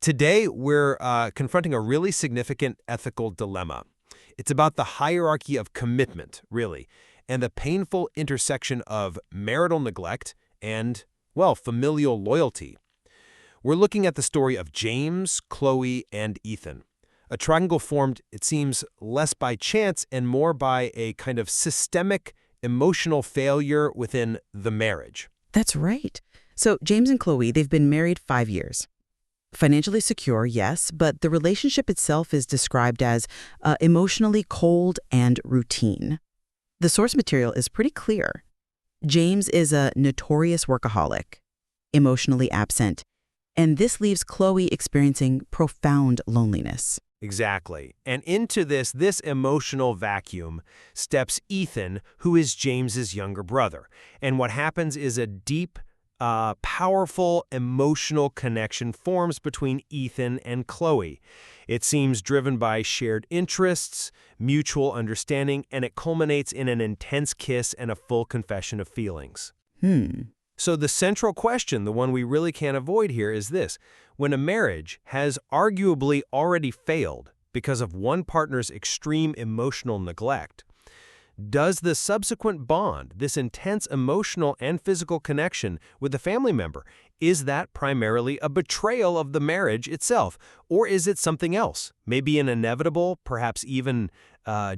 Today, we're confronting a really significant ethical dilemma. It's about the hierarchy of commitment, really, and the painful intersection of marital neglect and, well, familial loyalty. We're looking at the story of James, Chloe, and Ethan. A triangle formed, it seems, less by chance and more by a kind of systemic emotional failure within the marriage. That's right. So James and Chloe, they've been married 5 years. Financially secure, yes, but the relationship itself is described as emotionally cold and routine. The source material is pretty clear. James is a notorious workaholic, emotionally absent, and this leaves Chloe experiencing profound loneliness. Exactly. And into this emotional vacuum steps Ethan, who is James's younger brother. And what happens is a deep, powerful emotional connection forms between Ethan and Chloe. It seems driven by shared interests, mutual understanding, and it culminates in an intense kiss and a full confession of feelings. So the central question, the one we really can't avoid here, is this. When a marriage has arguably already failed because of one partner's extreme emotional neglect, does the subsequent bond, this intense emotional and physical connection with the family member, is that primarily a betrayal of the marriage itself? Or is it something else? Maybe an inevitable, perhaps even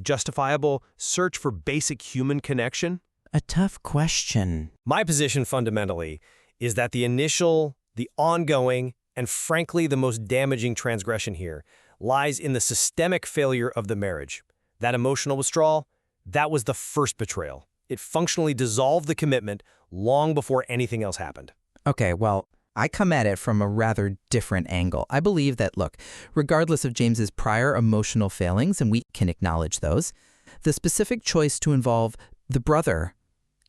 justifiable search for basic human connection? A tough question. My position fundamentally is that the initial, the ongoing, and frankly the most damaging transgression here lies in the systemic failure of the marriage. That emotional withdrawal, that was the first betrayal. It functionally dissolved the commitment long before anything else happened. Okay, well, I come at it from a rather different angle. I believe that, look, regardless of James's prior emotional failings, and we can acknowledge those, the specific choice to involve the brother,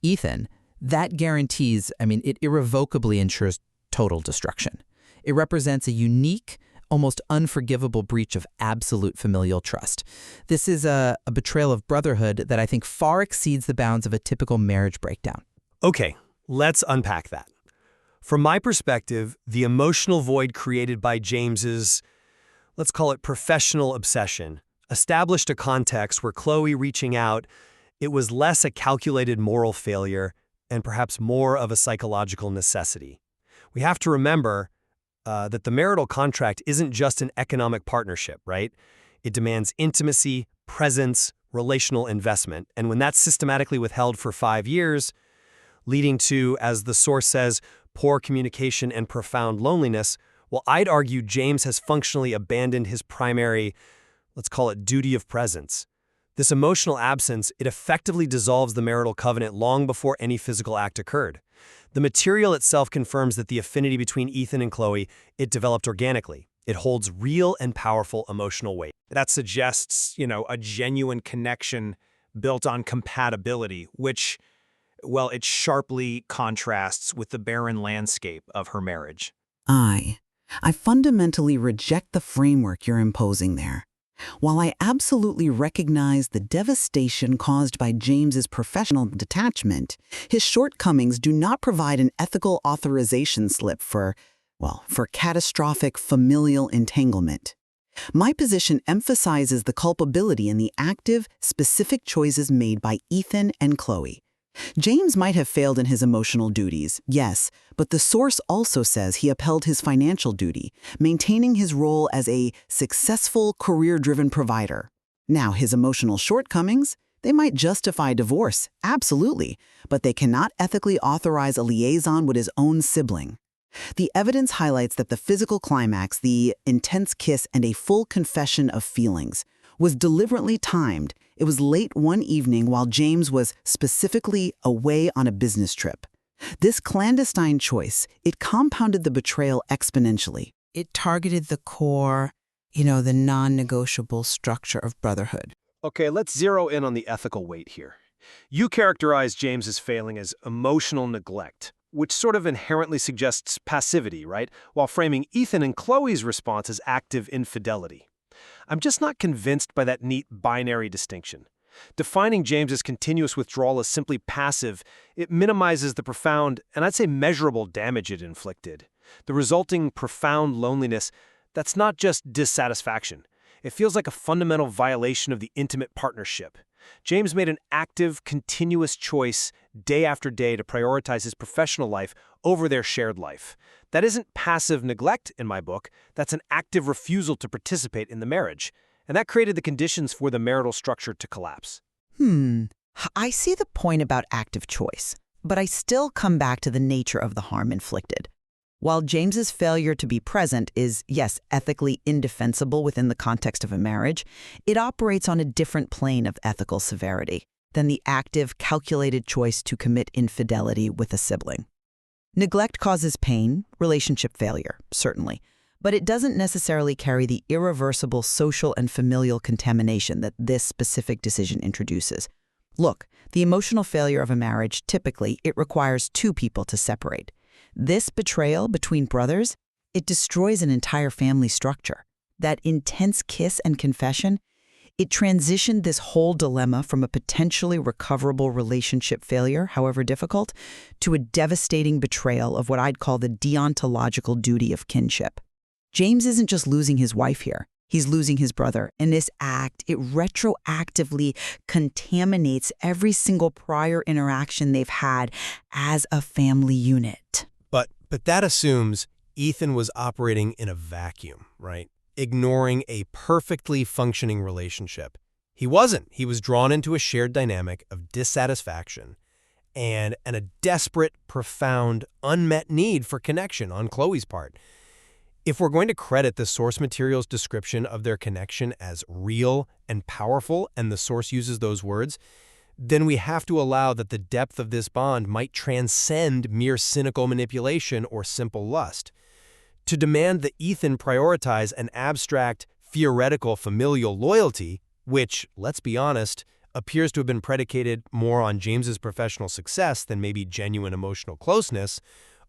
Ethan, that guarantees, it irrevocably ensures total destruction. It represents a unique, almost unforgivable breach of absolute familial trust. This is a betrayal of brotherhood that I think far exceeds the bounds of a typical marriage breakdown. Okay, let's unpack that. From my perspective, the emotional void created by James's, let's call it professional obsession, established a context where Chloe reaching out, it was less a calculated moral failure and perhaps more of a psychological necessity. We have to remember that the marital contract isn't just an economic partnership, right? It demands intimacy, presence, relational investment. And when that's systematically withheld for 5 years, leading to, as the source says, poor communication and profound loneliness, well, I'd argue James has functionally abandoned his primary, let's call it duty of presence. This emotional absence, it effectively dissolves the marital covenant long before any physical act occurred. The material itself confirms that the affinity between Ethan and Chloe, it developed organically. It holds real and powerful emotional weight. That suggests, a genuine connection built on compatibility, which, well, it sharply contrasts with the barren landscape of her marriage. I fundamentally reject the framework you're imposing there. While I absolutely recognize the devastation caused by James's professional detachment, his shortcomings do not provide an ethical authorization slip for catastrophic familial entanglement. My position emphasizes the culpability in the active, specific choices made by Ethan and Chloe. James might have failed in his emotional duties, yes, but the source also says he upheld his financial duty, maintaining his role as a successful, career-driven provider. Now, his emotional shortcomings, they might justify divorce, absolutely, but they cannot ethically authorize a liaison with his own sibling. The evidence highlights that the physical climax, the intense kiss, and a full confession of feelings was deliberately timed. It was late one evening while James was specifically away on a business trip. This clandestine choice, it compounded the betrayal exponentially. It targeted the core, the non-negotiable structure of brotherhood. Okay, let's zero in on the ethical weight here. You characterize James's failing as emotional neglect, which sort of inherently suggests passivity, right? While framing Ethan and Chloe's response as active infidelity. I'm just not convinced by that neat binary distinction. Defining James's continuous withdrawal as simply passive, it minimizes the profound, and I'd say measurable damage it inflicted. The resulting profound loneliness, That's not just dissatisfaction. It feels like a fundamental violation of the intimate partnership. James made an active, continuous choice day after day to prioritize his professional life over their shared life. That isn't passive neglect in my book. That's an active refusal to participate in the marriage. And that created the conditions for the marital structure to collapse. I see the point about active choice, but I still come back to the nature of the harm inflicted. While James's failure to be present is, yes, ethically indefensible within the context of a marriage, it operates on a different plane of ethical severity than the active, calculated choice to commit infidelity with a sibling. Neglect causes pain, relationship failure, certainly, but it doesn't necessarily carry the irreversible social and familial contamination that this specific decision introduces. Look, the emotional failure of a marriage, typically, it requires two people to separate. This betrayal between brothers, it destroys an entire family structure. That intense kiss and confession, it transitioned this whole dilemma from a potentially recoverable relationship failure, however difficult, to a devastating betrayal of what I'd call the deontological duty of kinship. James isn't just losing his wife here. He's losing his brother. And this act, it retroactively contaminates every single prior interaction they've had as a family unit. But that assumes Ethan was operating in a vacuum, right? Ignoring a perfectly functioning relationship. He wasn't. He was drawn into a shared dynamic of dissatisfaction and a desperate, profound, unmet need for connection on Chloe's part. If we're going to credit the source material's description of their connection as real and powerful, and the source uses those words, then we have to allow that the depth of this bond might transcend mere cynical manipulation or simple lust. To demand that Ethan prioritize an abstract, theoretical familial loyalty, which, let's be honest, appears to have been predicated more on James's professional success than maybe genuine emotional closeness,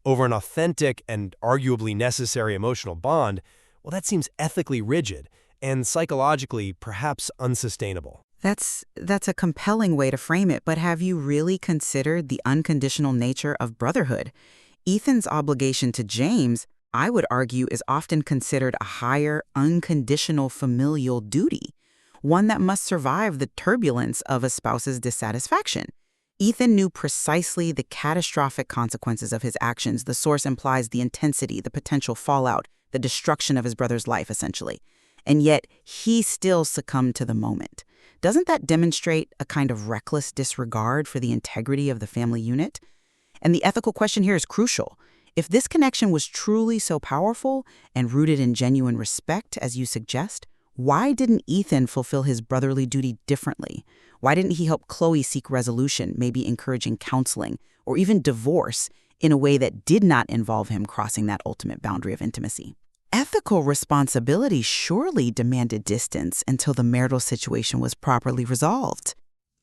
over an authentic and arguably necessary emotional bond, well, that seems ethically rigid and psychologically perhaps unsustainable. That's a compelling way to frame it, but have you really considered the unconditional nature of brotherhood? Ethan's obligation to James, I would argue, is often considered a higher, unconditional familial duty, one that must survive the turbulence of a spouse's dissatisfaction. Ethan knew precisely the catastrophic consequences of his actions. The source implies the intensity, the potential fallout, the destruction of his brother's life, essentially. And yet, he still succumbed to the moment. Doesn't that demonstrate a kind of reckless disregard for the integrity of the family unit? And the ethical question here is crucial. If this connection was truly so powerful and rooted in genuine respect, as you suggest, why didn't Ethan fulfill his brotherly duty differently? Why didn't he help Chloe seek resolution, maybe encouraging counseling, or even divorce in a way that did not involve him crossing that ultimate boundary of intimacy? Ethical responsibility surely demanded distance until the marital situation was properly resolved.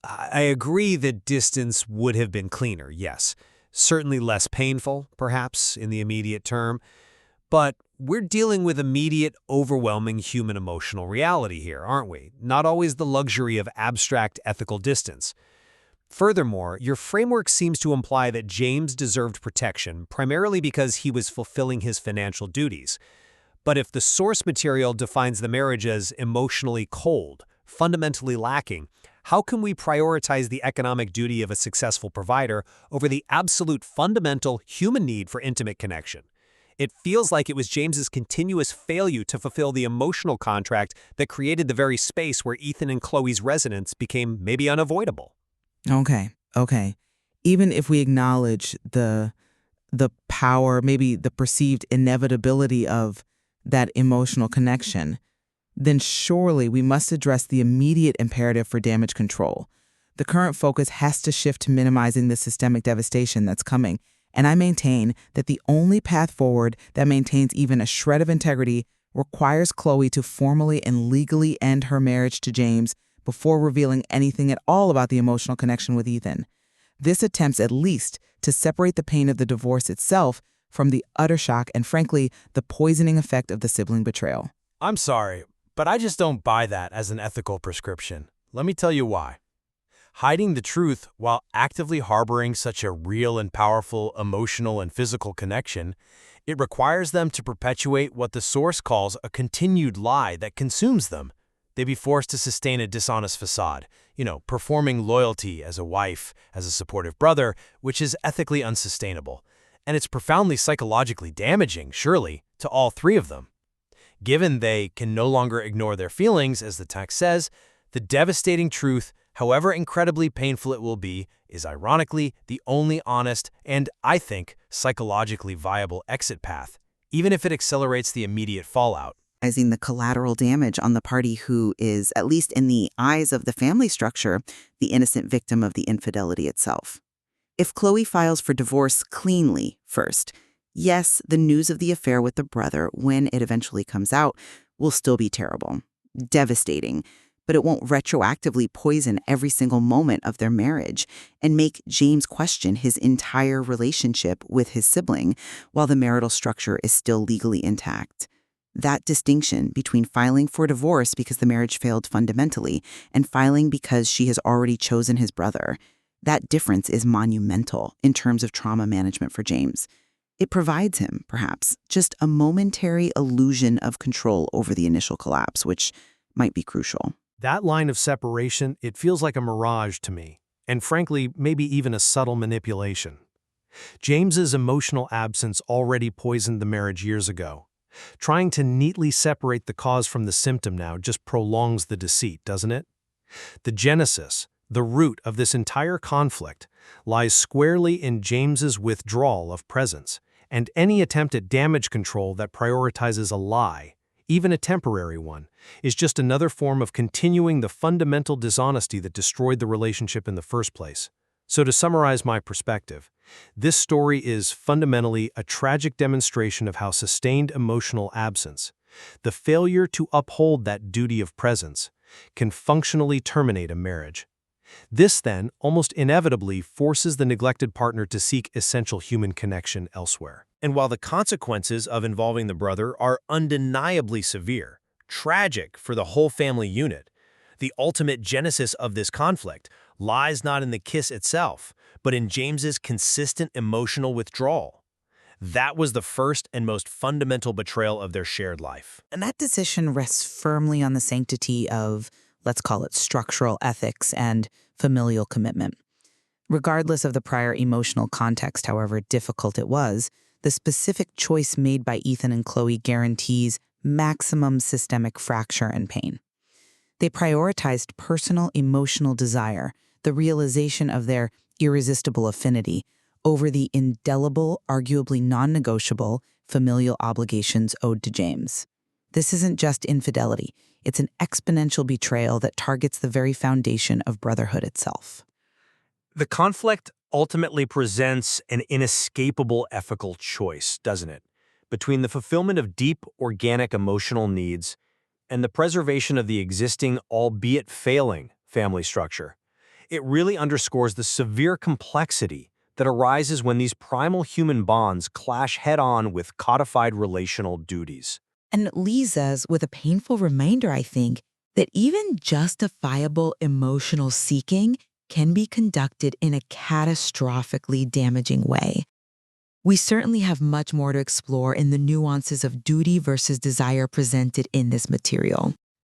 I agree that distance would have been cleaner, yes. Certainly less painful, perhaps, in the immediate term. But we're dealing with immediate, overwhelming human emotional reality here, aren't we? Not always the luxury of abstract ethical distance. Furthermore, your framework seems to imply that James deserved protection primarily because he was fulfilling his financial duties. But if the source material defines the marriage as emotionally cold, fundamentally lacking, how can we prioritize the economic duty of a successful provider over the absolute fundamental human need for intimate connection? It feels like it was James's continuous failure to fulfill the emotional contract that created the very space where Ethan and Chloe's residence became maybe unavoidable. Okay. Even if we acknowledge the power, maybe the perceived inevitability of that emotional connection, then surely we must address the immediate imperative for damage control. The current focus has to shift to minimizing the systemic devastation that's coming. And I maintain that the only path forward that maintains even a shred of integrity requires Chloe to formally and legally end her marriage to James before revealing anything at all about the emotional connection with Ethan. This attempts at least to separate the pain of the divorce itself from the utter shock and, frankly, the poisoning effect of the sibling betrayal. I'm sorry, but I just don't buy that as an ethical prescription. Let me tell you why. Hiding the truth while actively harboring such a real and powerful emotional and physical connection It requires them to perpetuate what the source calls a continued lie that consumes them. They'd be forced to sustain a dishonest facade, performing loyalty as a wife, as a supportive brother, which is ethically unsustainable. And it's profoundly psychologically damaging, surely, to all three of them. Given they can no longer ignore their feelings, as the text says, the devastating truth, however incredibly painful it will be, is ironically the only honest and, I think, psychologically viable exit path, even if it accelerates the immediate fallout. The collateral damage on the party who is, at least in the eyes of the family structure, the innocent victim of the infidelity itself. If Chloe files for divorce cleanly first, yes, the news of the affair with the brother, when it eventually comes out, will still be terrible, devastating, but it won't retroactively poison every single moment of their marriage and make James question his entire relationship with his sibling while the marital structure is still legally intact. That distinction between filing for divorce because the marriage failed fundamentally and filing because she has already chosen his brother, that difference is monumental in terms of trauma management for James. It provides him, perhaps, just a momentary illusion of control over the initial collapse, which might be crucial. That line of separation, it feels like a mirage to me, and frankly, maybe even a subtle manipulation. James's emotional absence already poisoned the marriage years ago. Trying to neatly separate the cause from the symptom now just prolongs the deceit, doesn't it? The genesis, the root of this entire conflict, lies squarely in James's withdrawal of presence, and any attempt at damage control that prioritizes a lie, even a temporary one, is just another form of continuing the fundamental dishonesty that destroyed the relationship in the first place. So to summarize my perspective, this story is fundamentally a tragic demonstration of how sustained emotional absence, the failure to uphold that duty of presence, can functionally terminate a marriage. This then, almost inevitably, forces the neglected partner to seek essential human connection elsewhere. And while the consequences of involving the brother are undeniably severe, tragic for the whole family unit, the ultimate genesis of this conflict lies not in the kiss itself, but in James's consistent emotional withdrawal. That was the first and most fundamental betrayal of their shared life. And that decision rests firmly on the sanctity of, let's call it, structural ethics and familial commitment. Regardless of the prior emotional context, however difficult it was, the specific choice made by Ethan and Chloe guarantees maximum systemic fracture and pain. They prioritized personal emotional desire, the realization of their irresistible affinity, over the indelible, arguably non-negotiable, familial obligations owed to James. This isn't just infidelity. It's an exponential betrayal that targets the very foundation of brotherhood itself. The conflict ultimately presents an inescapable ethical choice, doesn't it? Between the fulfillment of deep, organic emotional needs and the preservation of the existing, albeit failing, family structure. It really underscores the severe complexity that arises when these primal human bonds clash head-on with codified relational duties. And it leaves us with a painful reminder, I think, that even justifiable emotional seeking can be conducted in a catastrophically damaging way. We certainly have much more to explore in the nuances of duty versus desire presented in this material.